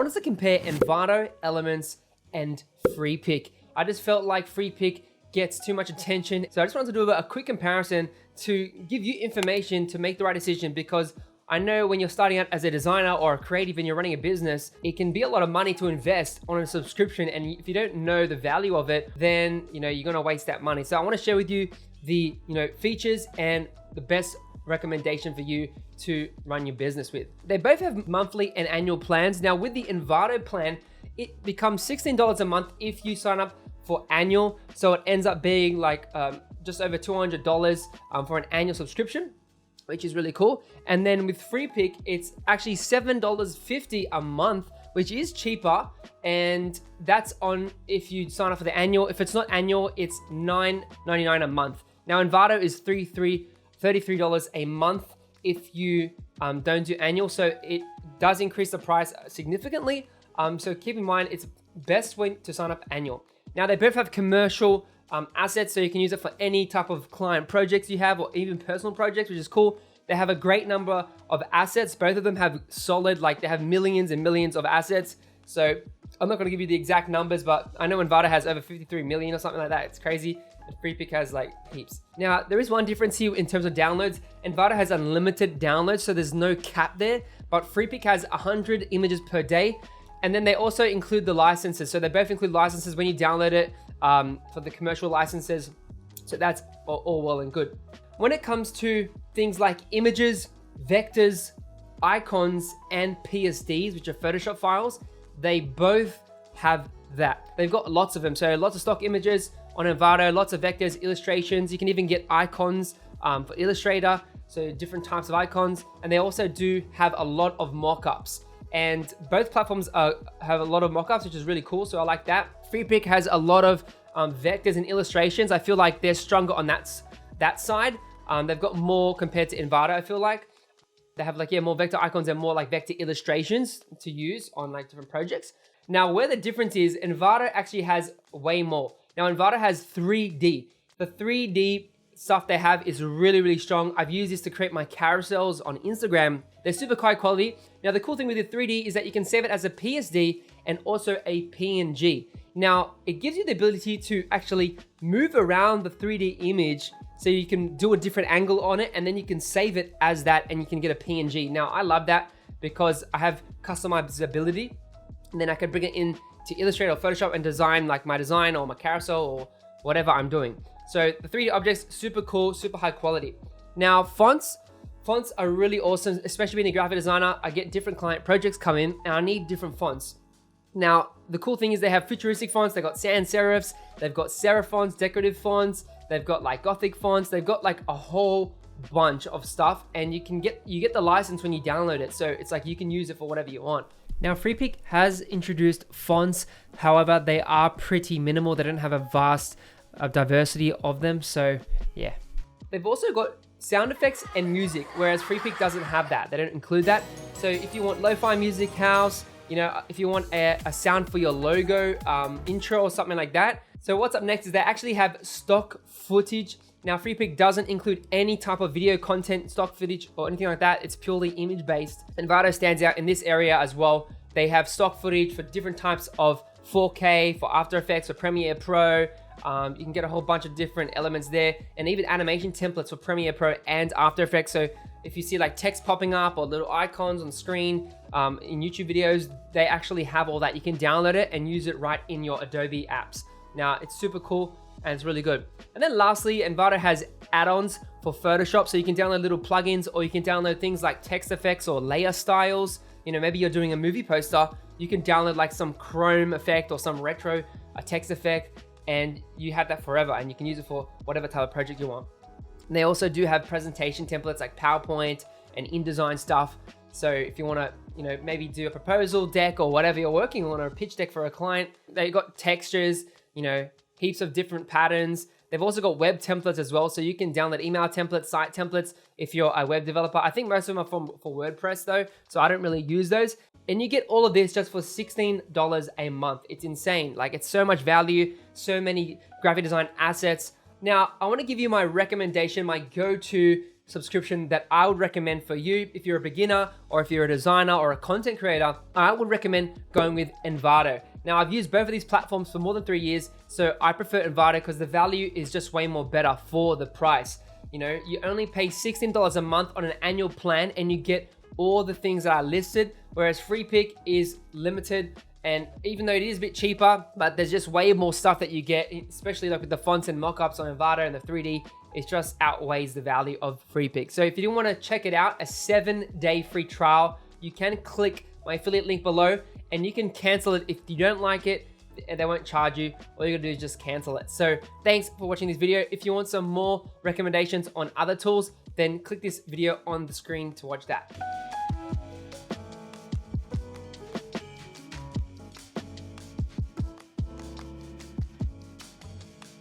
wanted to compare Envato Elements and Freepik. I just felt like Freepik gets too much attention. So I just wanted to do a quick comparison to give you information to make the right decision, because I know when you're starting out as a designer or a creative and you're running a business, it can be a lot of money to invest on a subscription. And if you don't know the value of it, then you're gonna waste that money. So I wanna share with you the features and the best recommendation for you to run your business with. They both have monthly and annual plans. Now with the Envato plan, it becomes $16 a month if you sign up for annual. So it ends up being like just over $200 for an annual subscription, which is really cool. And then with Freepik, it's actually $7.50 a month, which is cheaper. And that's on if you sign up for the annual. If it's not annual, it's $9.99 a month. Now Envato is $33 a month if you don't do annual. So it does increase the price significantly. So keep in mind, it's best way to sign up annual. Now they both have commercial assets, so you can use it for any type of client projects you have or even personal projects, which is cool. They have a great number of assets. Both of them have solid, like they have millions and millions of assets. So I'm not gonna give you the exact numbers, but I know Envato has over 53 million or something like that. It's crazy. And Freepik has like heaps. Now, there is one difference here in terms of downloads. Envato has unlimited downloads, so there's no cap there, but Freepik has 100 images per day. And then they also include the licenses. So they both include licenses when you download it for the commercial licenses. So that's all well and good. When it comes to things like images, vectors, icons, and PSDs, which are Photoshop files, they both have that. They've got lots of them. So lots of stock images on Envato, lots of vectors, illustrations. You can even get icons for Illustrator. So different types of icons. And they also do have a lot of mockups. And both platforms have a lot of mockups, which is really cool. So I like that. Freepik has a lot of vectors and illustrations. I feel like they're stronger on that side. They've got more compared to Envato, I feel like. They have like, more vector icons and more like vector illustrations to use on like different projects. Now, where the difference is, Envato actually has way more. Now, Envato has 3D. The 3D stuff they have is really, really strong. I've used this to create my carousels on Instagram. They're super high quality. Now, the cool thing with the 3D is that you can save it as a PSD and also a PNG. Now, it gives you the ability to actually move around the 3D image so you can do a different angle on it, and then you can save it as that and you can get a PNG. Now, I love that because I have customizability, and then I can bring it in to Illustrator or Photoshop and design like my design or my carousel or whatever I'm doing. So the 3D objects, super cool, super high quality. Now, fonts are really awesome, especially being a graphic designer. I get different client projects come in and I need different fonts. Now, the cool thing is they have futuristic fonts. They've got sans serifs, they've got serif fonts, decorative fonts, they've got like Gothic fonts, they've got like a whole bunch of stuff, and you get the license when you download it. So it's like you can use it for whatever you want. Now, Freepik has introduced fonts. However, they are pretty minimal. They don't have a vast diversity of them. So yeah. They've also got sound effects and music, whereas Freepik doesn't have that. They don't include that. So if you want lo-fi music, house, if you want a sound for your logo, intro or something like that. So what's up next is they actually have stock footage. Now, Freepik doesn't include any type of video content, stock footage, or anything like that. It's purely image-based. Envato stands out in this area as well. They have stock footage for different types of 4K, for After Effects, for Premiere Pro. You can get a whole bunch of different elements there, and even animation templates for Premiere Pro and After Effects. So if you see like text popping up or little icons on screen in YouTube videos, they actually have all that. You can download it and use it right in your Adobe apps. Now, it's super cool and it's really good. And then lastly, Envato has add-ons for Photoshop. So you can download little plugins, or you can download things like text effects or layer styles. Maybe you're doing a movie poster, you can download like some chrome effect or some retro text effect, and you have that forever, and you can use it for whatever type of project you want. And they also do have presentation templates like PowerPoint and InDesign stuff. So if you want to, maybe do a proposal deck or whatever you're working on, or a pitch deck for a client, they've got textures, heaps of different patterns. They've also got web templates as well. So you can download email templates, site templates if you're a web developer. I think most of them are for WordPress though, so I don't really use those. And you get all of this just for $16 a month. It's insane. Like, it's so much value, so many graphic design assets. Now, I want to give you my recommendation, my go-to subscription that I would recommend for you. If you're a beginner or if you're a designer or a content creator, I would recommend going with Envato. Now, I've used both of these platforms for more than 3 years, so I prefer Envato because the value is just way more better for the price. You know, you only pay $16 a month on an annual plan and you get all the things that are listed, whereas Freepik is limited. And even though it is a bit cheaper, but there's just way more stuff that you get, especially like with the fonts and mockups on Envato and the 3D, it just outweighs the value of Freepik. So if you do want to check it out, a 7-day free trial, you can click my affiliate link below and you can cancel it if you don't like it. They won't charge you. All you gotta do is just cancel it. So thanks for watching this video. If you want some more recommendations on other tools, then click this video on the screen to watch that.